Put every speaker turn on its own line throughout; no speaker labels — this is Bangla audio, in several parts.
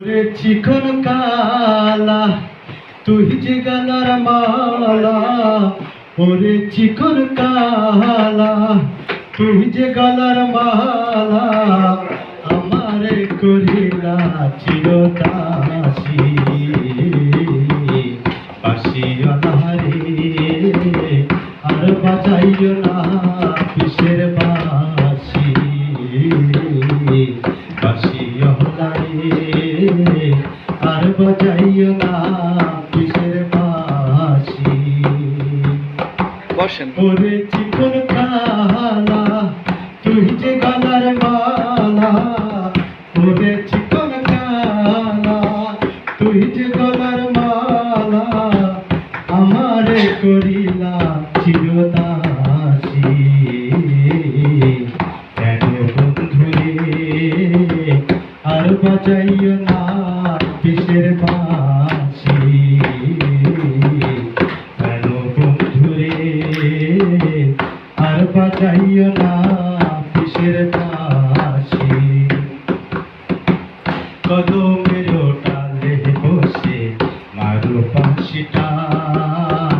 রে চিকন কালা তুই যে গালার মালা, ওরে চিকন কালা তুই যে গালার মালা, আমারে করিলা চিরদাসী। বাসিও না রে আর বাজাইও না কিসের বাসি, বাসিও না রে আর বাজাইও না কিসের বাসি। ওরে চিকন কালা তুই যে গালার মালা, ওরে চিকন কালা তুই যে গলার মালা, আমারে করিলা চিরদাসী। কেন বন্ধুরে আর বাজাইও না কিসের বাসি, কেন বন্ধুরে আর বাজাইও না কিসের বাসি। কদমের ডালে বসে মারো বাঁশি টান,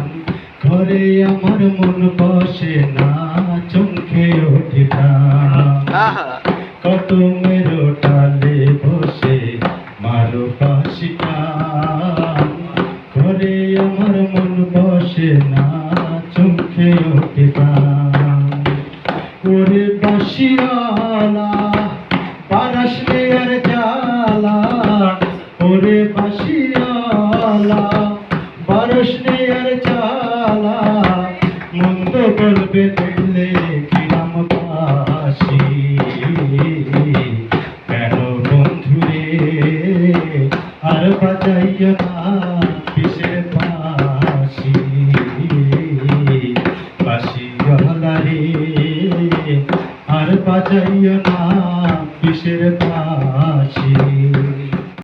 ঘরে আমার মন বসে না চমকে ওঠে প্রাণ। কদমের ডালে বসে মারো বাঁশি টান, ঘরে আমার মন বসে না চমকে ওঠে প্রাণ। ওরে বাঁশিওয়ালা বারাস রে আর জ্বালা, ওরে বাঁশিওয়ালা বারস রে আর জ্বালা, মন্দ বলবে দেখলে কিরাম বাসি। কেন বন্ধুরে আর বাজাইও না কিসের বাসি, বাঁশিওয়ালা রে আর বাজাইও না কিসের বাসি।